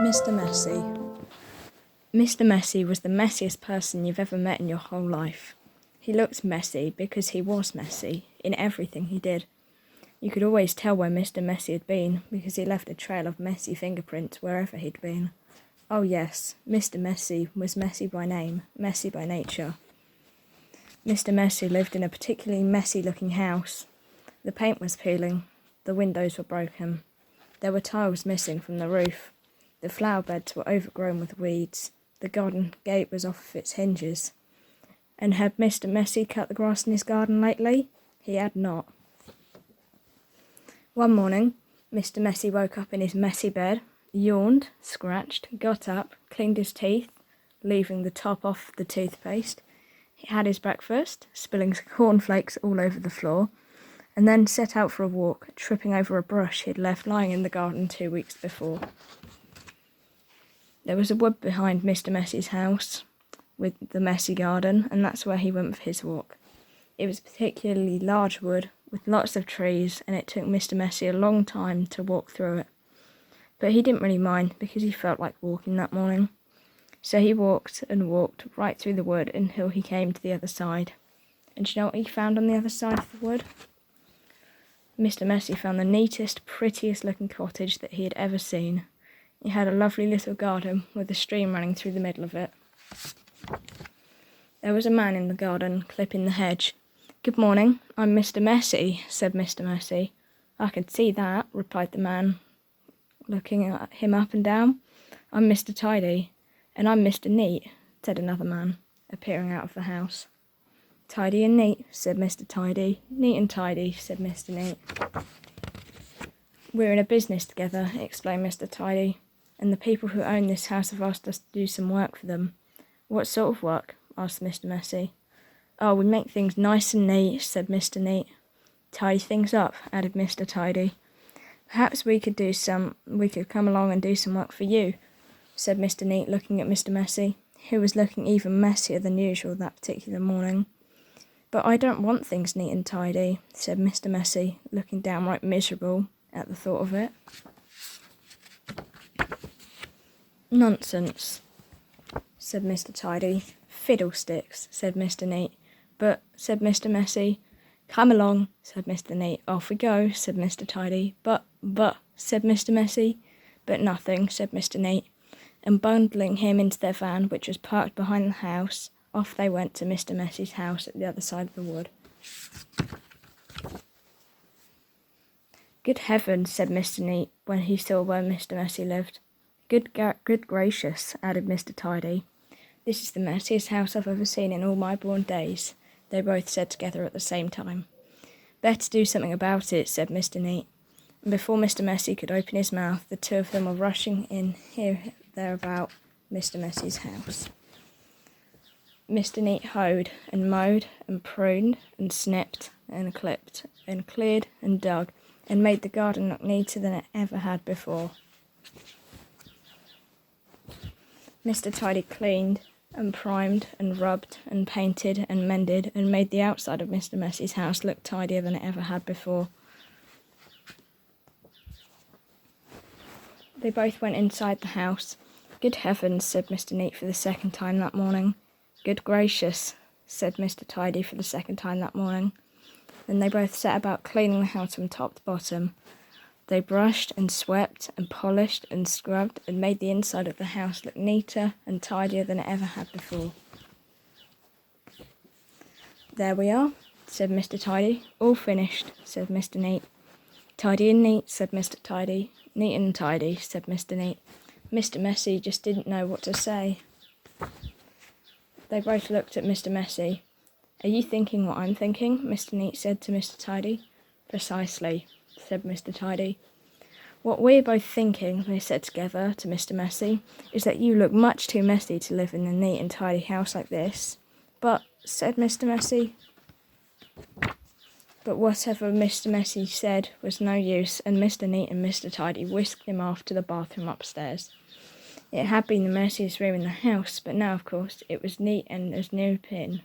Mr. Messy. Mr. Messy was the messiest person you've ever met in your whole life. He looked messy because he was messy in everything he did. You could always tell where Mr. Messy had been because he left a trail of messy fingerprints wherever he'd been. Oh yes, Mr. Messy was messy by name, messy by nature. Mr. Messy lived in a particularly messy-looking house. The paint was peeling, the windows were broken, there were tiles missing from the roof, the flower beds were overgrown with weeds, the garden gate was off of its hinges. And had Mr. Messy cut the grass in his garden lately? He had not. One morning, Mr. Messy woke up in his messy bed, yawned, scratched, got up, cleaned his teeth, leaving the top off the toothpaste. He had his breakfast, spilling cornflakes all over the floor, and then set out for a walk, tripping over a brush he'd left lying in the garden 2 weeks before. There was a wood behind Mr. Messy's house with the messy garden, and that's where he went for his walk. It was a particularly large wood with lots of trees, and it took Mr. Messy a long time to walk through it. But he didn't really mind because he felt like walking that morning. So he walked and walked right through the wood until he came to the other side. And do you know what he found on the other side of the wood? Mr. Messy found the neatest, prettiest looking cottage that he had ever seen. It had a lovely little garden with a stream running through the middle of it. There was a man in the garden, clipping the hedge. "Good morning, I'm Mr. Messy," said Mr. Messy. "I can see that," replied the man, looking at him up and down. "I'm Mr. Tidy." "And I'm Mr. Neat," said another man, appearing out of the house. "Tidy and neat," said Mr. Tidy. "Neat and tidy," said Mr. Neat. "We're in a business together," explained Mr. Tidy, "and the people who own this house have asked us to do some work for them." "What sort of work?" asked Mr. Messy. "Oh, we make things nice and neat," said Mr. Neat. "Tidy things up," added Mr. Tidy. "Perhaps we could come along and do some work for you," said Mr. Neat, looking at Mr. Messy, who was looking even messier than usual that particular morning. "But I don't want things neat and tidy," said Mr. Messy, looking downright miserable at the thought of it. "Nonsense," said Mr. Tidy. "Fiddlesticks," said Mr. Neat. "But," said Mr. Messy. "Come along," said Mr. Neat. "Off we go," said Mr. Tidy. But, said Mr. Messy. "But nothing," said Mr. Neat. And bundling him into their van, which was parked behind the house, off they went to Mr. Messy's house at the other side of the wood. "Good heavens," said Mr. Neat, when he saw where Mr. Messy lived. Good gracious," added Mr. Tidy. "This is the messiest house I've ever seen in all my born days," they both said together at the same time. "Better do something about it," said Mr. Neat. And before Mr. Messy could open his mouth, the two of them were rushing in there about Mr. Messy's house. Mr. Neat hoed and mowed and pruned and snipped and clipped and cleared and dug and made the garden look neater than it ever had before. Mr. Tidy cleaned and primed and rubbed and painted and mended and made the outside of Mr. Messy's house look tidier than it ever had before. They both went inside the house. "Good heavens," said Mr. Neat for the second time that morning. "Good gracious," said Mr. Tidy for the second time that morning. Then they both set about cleaning the house from top to bottom. They brushed and swept and polished and scrubbed and made the inside of the house look neater and tidier than it ever had before. "There we are," said Mr. Tidy. "All finished," said Mr. Neat. "Tidy and neat," said Mr. Tidy. "Neat and tidy," said Mr. Neat. Mr. Messy just didn't know what to say. They both looked at Mr. Messy. "Are you thinking what I'm thinking?" Mr. Neat said to Mr. Tidy. "Precisely," said Mr. Tidy. "What we're both thinking," they said together to Mr. Messy, "is that you look much too messy to live in a neat and tidy house like this." "But," said Mr. Messy. But whatever Mr. Messy said was no use, and Mr. Neat and Mr. Tidy whisked him off to the bathroom upstairs. It had been the messiest room in the house, but now, of course, it was neat and as new a pin.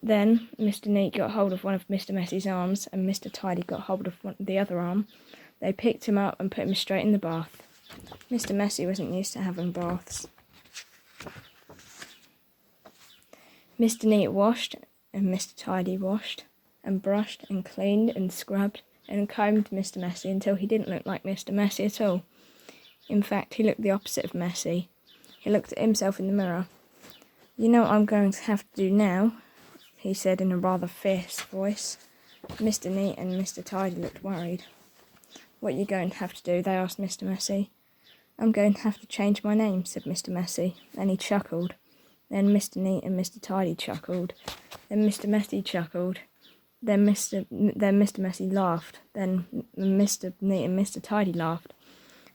Then Mr. Neat got hold of one of Mr. Messy's arms, and Mr. Tidy got hold of the other arm. They picked him up and put him straight in the bath. Mr. Messy wasn't used to having baths. Mr. Neat washed, and Mr. Tidy washed, and brushed, and cleaned, and scrubbed, and combed Mr. Messy until he didn't look like Mr. Messy at all. In fact, he looked the opposite of messy. He looked at himself in the mirror. "You know what I'm going to have to do now?" he said in a rather fierce voice. Mr. Neat and Mr. Tidy looked worried. "What are you going to have to do?" they asked Mr. Messy. "I'm going to have to change my name," said Mr. Messy, and he chuckled. Then Mr. Neat and Mr. Tidy chuckled. Then Mr. Messy chuckled. Then Mr. Messy laughed. Then Mr. Neat and Mr. Tidy laughed.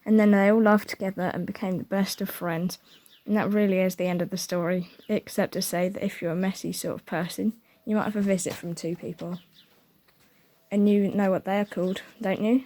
And then they all laughed together and became the best of friends. And that really is the end of the story, except to say that if you're a messy sort of person, you might have a visit from two people. And you know what they're called, don't you?